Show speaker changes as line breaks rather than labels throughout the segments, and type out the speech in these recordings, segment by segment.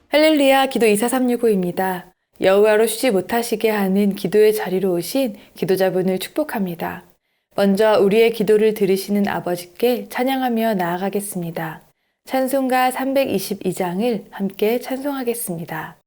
할렐루야, 기도 24365입니다. 여호와로 쉬지 못하시게 하는 기도의 자리로 오신 기도자분을 축복합니다. 먼저 우리의 기도를 들으시는 아버지께 찬양하며 나아가겠습니다. 찬송가 322장을 함께 찬송하겠습니다.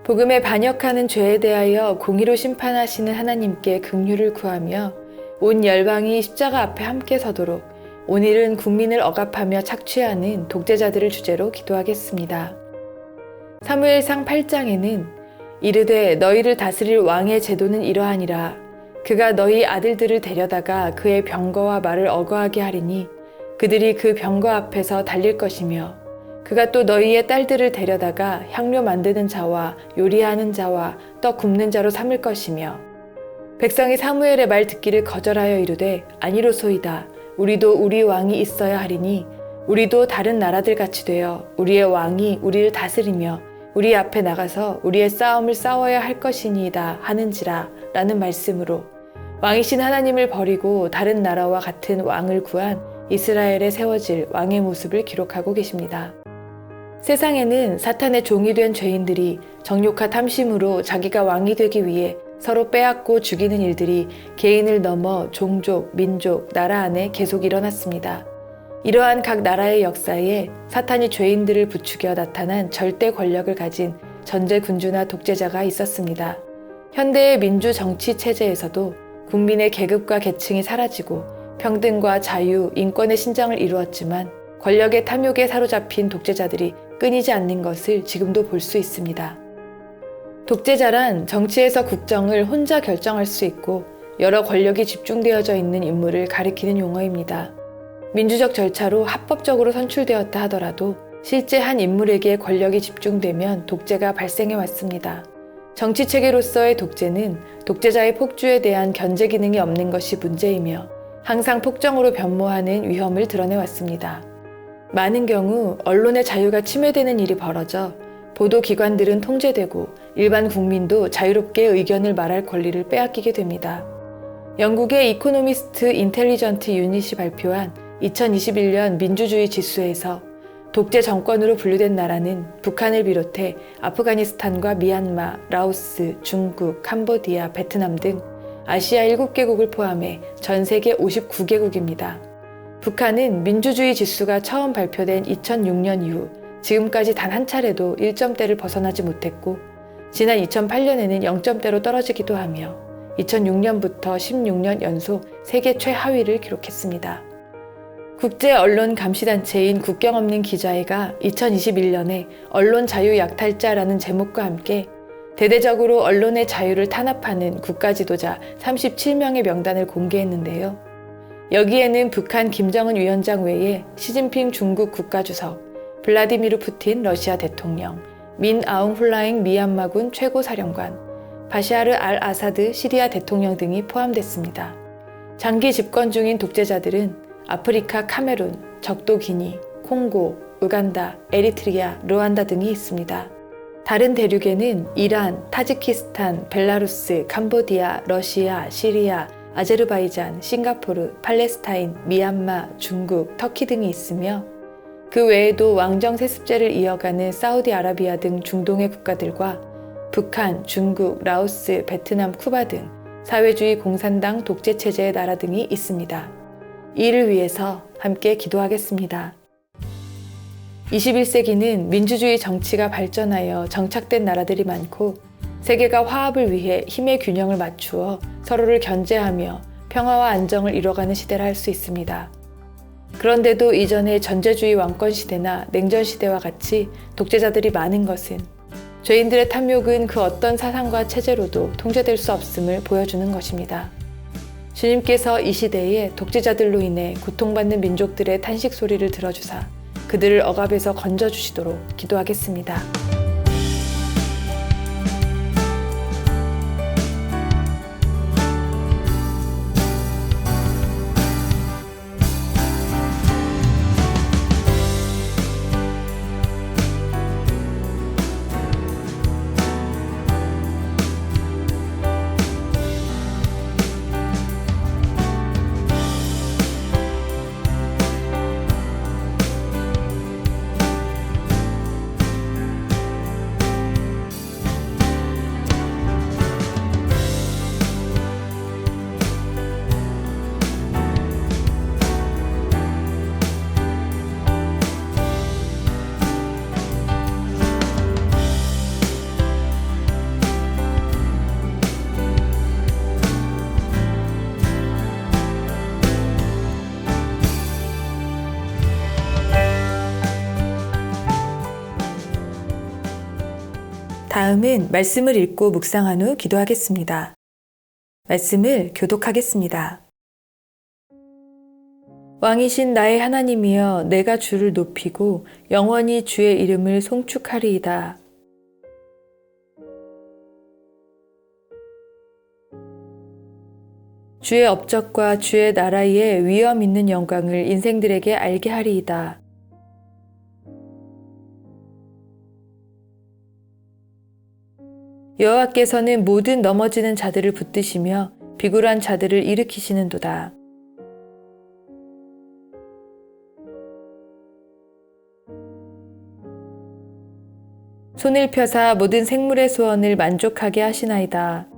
복음에 반역하는 죄에 대하여 공의로 심판하시는 하나님께 긍휼을 구하며 온 열방이 십자가 앞에 함께 서도록 오늘은 국민을 억압하며 착취하는 독재자들을 주제로 기도하겠습니다. 사무엘상 8장에는 이르되 너희를 다스릴 왕의 제도는 이러하니라. 그가 너희 아들들을 데려다가 그의 병거와 말을 어거하게 하리니 그들이 그 병거 앞에서 달릴 것이며 그가 또 너희의 딸들을 데려다가 향료 만드는 자와 요리하는 자와 떡 굽는 자로 삼을 것이며 백성이 사무엘의 말 듣기를 거절하여 이르되 아니로소이다. 우리도 우리 왕이 있어야 하리니 우리도 다른 나라들 같이 되어 우리의 왕이 우리를 다스리며 우리 앞에 나가서 우리의 싸움을 싸워야 할 것이니이다 하는지라 라는 말씀으로 왕이신 하나님을 버리고 다른 나라와 같은 왕을 구한 이스라엘에 세워질 왕의 모습을 기록하고 계십니다. 세상에는 사탄의 종이 된 죄인들이 정욕과 탐심으로 자기가 왕이 되기 위해 서로 빼앗고 죽이는 일들이 개인을 넘어 종족, 민족, 나라 안에 계속 일어났습니다. 이러한 각 나라의 역사에 사탄이 죄인들을 부추겨 나타난 절대 권력을 가진 전제 군주나 독재자가 있었습니다. 현대의 민주 정치 체제에서도 국민의 계급과 계층이 사라지고 평등과 자유, 인권의 신장을 이루었지만 권력의 탐욕에 사로잡힌 독재자들이 끊이지 않는 것을 지금도 볼 수 있습니다. 독재자란 정치에서 국정을 혼자 결정할 수 있고 여러 권력이 집중되어져 있는 인물을 가리키는 용어입니다. 민주적 절차로 합법적으로 선출되었다 하더라도 실제 한 인물에게 권력이 집중되면 독재가 발생해 왔습니다. 정치 체계로서의 독재는 독재자의 폭주에 대한 견제 기능이 없는 것이 문제이며 항상 폭정으로 변모하는 위험을 드러내 왔습니다. 많은 경우 언론의 자유가 침해되는 일이 벌어져 보도기관들은 통제되고 일반 국민도 자유롭게 의견을 말할 권리를 빼앗기게 됩니다. 영국의 이코노미스트 인텔리전트 유닛이 발표한 2021년 민주주의 지수에서 독재 정권으로 분류된 나라는 북한을 비롯해 아프가니스탄과 미얀마, 라오스, 중국, 캄보디아, 베트남 등 아시아 7개국을 포함해 전 세계 59개국입니다. 북한은 민주주의 지수가 처음 발표된 2006년 이후 지금까지 단 한 차례도 1점대를 벗어나지 못했고 지난 2008년에는 0점대로 떨어지기도 하며 2006년부터 16년 연속 세계 최하위를 기록했습니다. 국제언론감시단체인 국경없는 기자회가 2021년에 언론 자유 약탈자라는 제목과 함께 대대적으로 언론의 자유를 탄압하는 국가 지도자 37명의 명단을 공개했는데요. 여기에는 북한 김정은 위원장 외에 시진핑 중국 국가주석, 블라디미르 푸틴 러시아 대통령, 민 아웅 훌라잉 미얀마군 최고사령관, 바샤르 알 아사드 시리아 대통령 등이 포함됐습니다. 장기 집권 중인 독재자들은 아프리카 카메룬, 적도 기니, 콩고, 우간다, 에리트리아, 르완다 등이 있습니다. 다른 대륙에는 이란, 타지키스탄, 벨라루스, 캄보디아, 러시아, 시리아, 아제르바이잔, 싱가포르, 팔레스타인, 미얀마, 중국, 터키 등이 있으며 그 외에도 왕정 세습제를 이어가는 사우디아라비아 등 중동의 국가들과 북한, 중국, 라오스, 베트남, 쿠바 등 사회주의 공산당 독재체제의 나라 등이 있습니다. 이를 위해서 함께 기도하겠습니다. 21세기는 민주주의 정치가 발전하여 정착된 나라들이 많고 세계가 화합을 위해 힘의 균형을 맞추어 서로를 견제하며 평화와 안정을 이뤄가는 시대라 할 수 있습니다. 그런데도 이전의 전제주의 왕권 시대나 냉전 시대와 같이 독재자들이 많은 것은 죄인들의 탐욕은 그 어떤 사상과 체제로도 통제될 수 없음을 보여주는 것입니다. 주님께서 이 시대에 독재자들로 인해 고통받는 민족들의 탄식 소리를 들어주사 그들을 억압에서 건져주시도록 기도하겠습니다. 다음은 말씀을 읽고 묵상한 후 기도하겠습니다. 말씀을 교독하겠습니다. 왕이신 나의 하나님이여 내가 주를 높이고 영원히 주의 이름을 송축하리이다. 주의 업적과 주의 나라의 위엄 있는 영광을 인생들에게 알게 하리이다. 여호와께서는 모든 넘어지는 자들을 붙드시며 비굴한 자들을 일으키시는도다. 손을 펴사 모든 생물의 소원을 만족하게 하시나이다.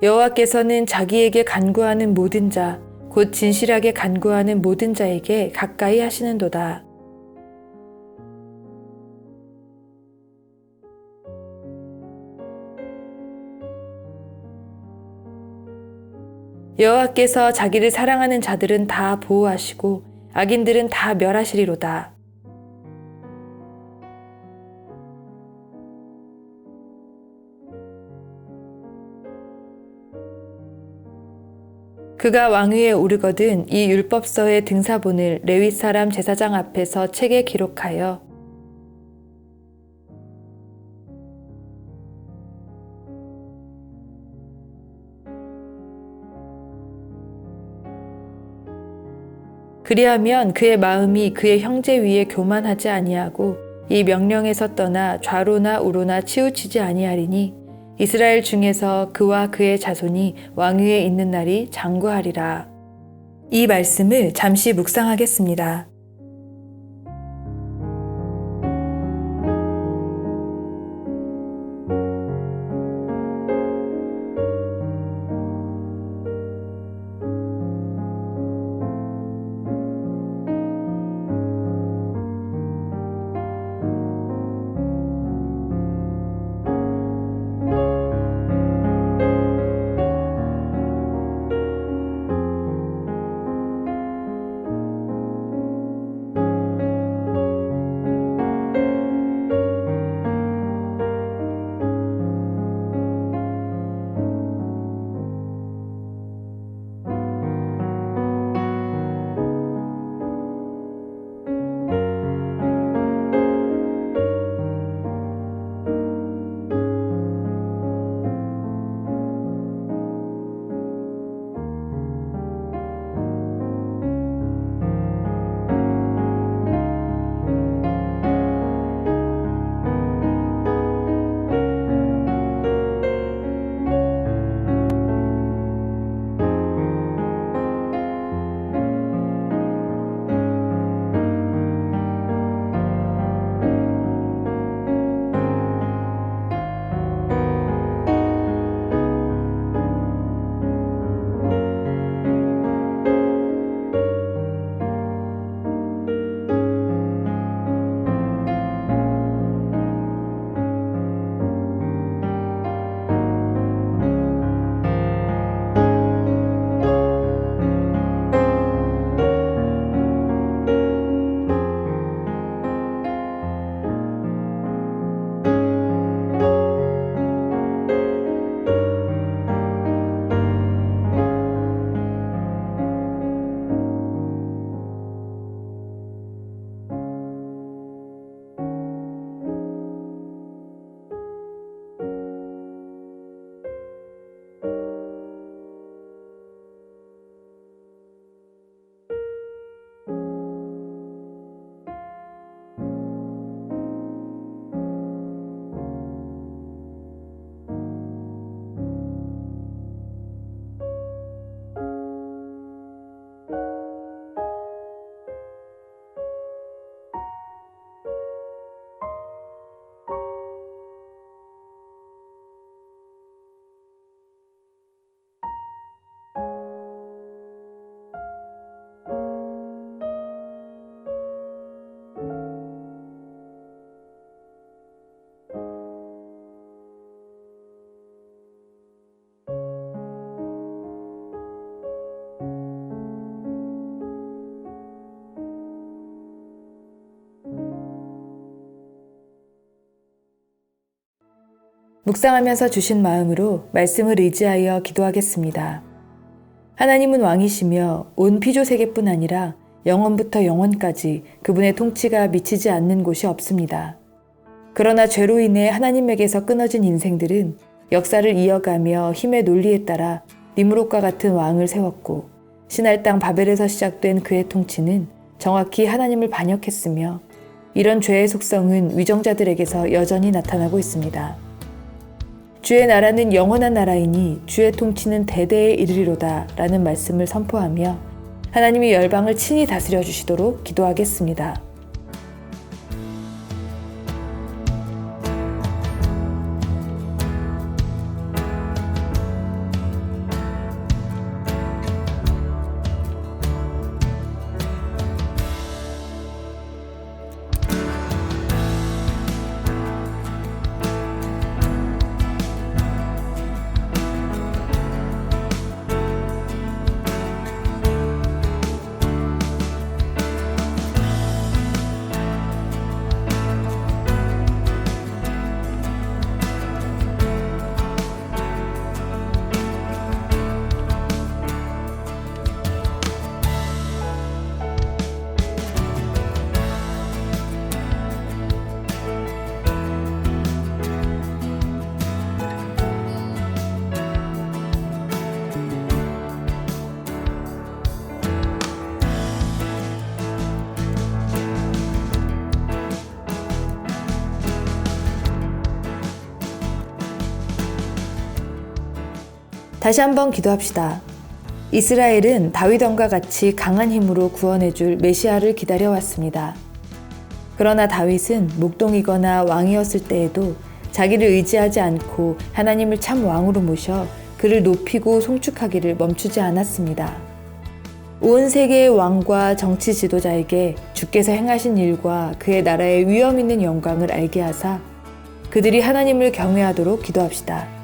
여호와께서는 자기에게 간구하는 모든 자, 곧 진실하게 간구하는 모든 자에게 가까이 하시는도다. 여호와께서 자기를 사랑하는 자들은 다 보호하시고 악인들은 다 멸하시리로다. 그가 왕위에 오르거든 이 율법서의 등사본을 레위 사람 제사장 앞에서 책에 기록하여 그리하면 그의 마음이 그의 형제 위에 교만하지 아니하고 이 명령에서 떠나 좌로나 우로나 치우치지 아니하리니 이스라엘 중에서 그와 그의 자손이 왕위에 있는 날이 장구하리라. 이 말씀을 잠시 묵상하겠습니다. 묵상하면서 주신 마음으로 말씀을 의지하여 기도하겠습니다. 하나님은 왕이시며 온 피조 세계뿐 아니라 영원부터 영원까지 그분의 통치가 미치지 않는 곳이 없습니다. 그러나 죄로 인해 하나님에게서 끊어진 인생들은 역사를 이어가며 힘의 논리에 따라 니므롯과 같은 왕을 세웠고 신할 땅 바벨에서 시작된 그의 통치는 정확히 하나님을 반역했으며 이런 죄의 속성은 위정자들에게서 여전히 나타나고 있습니다. 주의 나라는 영원한 나라이니 주의 통치는 대대에 이르리로다 라는 말씀을 선포하며 하나님이 열방을 친히 다스려 주시도록 기도하겠습니다. 다시 한번 기도합시다. 이스라엘은 다윗 왕과 같이 강한 힘으로 구원해줄 메시아를 기다려왔습니다. 그러나 다윗은 목동이거나 왕이었을 때에도 자기를 의지하지 않고 하나님을 참 왕으로 모셔 그를 높이고 송축하기를 멈추지 않았습니다. 온 세계의 왕과 정치 지도자에게 주께서 행하신 일과 그의 나라의 위엄 있는 영광을 알게 하사 그들이 하나님을 경외하도록 기도합시다.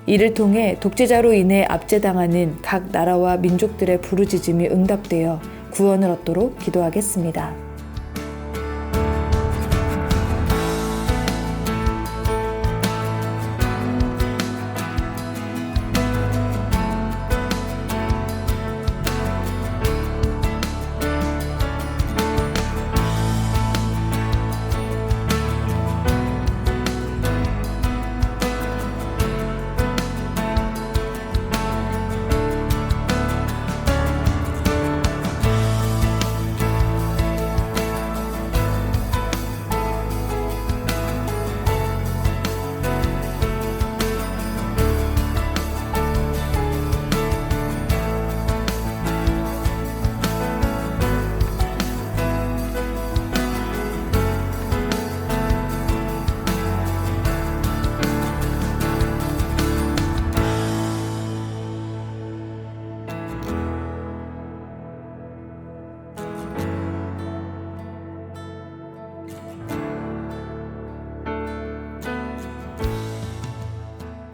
이를 통해 독재자로 인해 압제당하는 각 나라와 민족들의 부르짖음이 응답되어 구원을 얻도록 기도하겠습니다.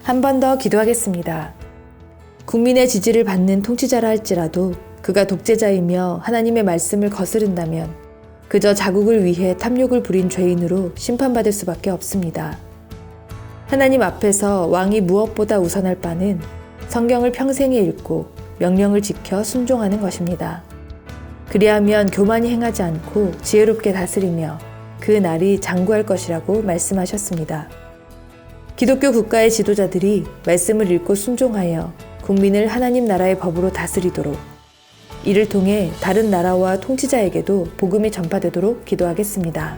한 번 더 기도하겠습니다. 국민의 지지를 받는 통치자라 할지라도 그가 독재자이며 하나님의 말씀을 거스른다면 그저 자국을 위해 탐욕을 부린 죄인으로 심판받을 수밖에 없습니다. 하나님 앞에서 왕이 무엇보다 우선할 바는 성경을 평생에 읽고 명령을 지켜 순종하는 것입니다. 그리하면 교만히 행하지 않고 지혜롭게 다스리며 그 날이 장구할 것이라고 말씀하셨습니다. 기독교 국가의 지도자들이 말씀을 읽고 순종하여 국민을 하나님 나라의 법으로 다스리도록, 이를 통해 다른 나라와 통치자에게도 복음이 전파되도록 기도하겠습니다.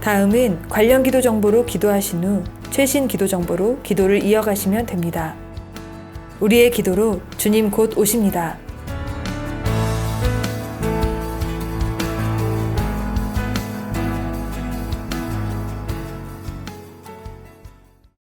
다음은 관련 기도 정보로 기도하신 후 최신 기도 정보로 기도를 이어가시면 됩니다. 우리의 기도로 주님 곧 오십니다.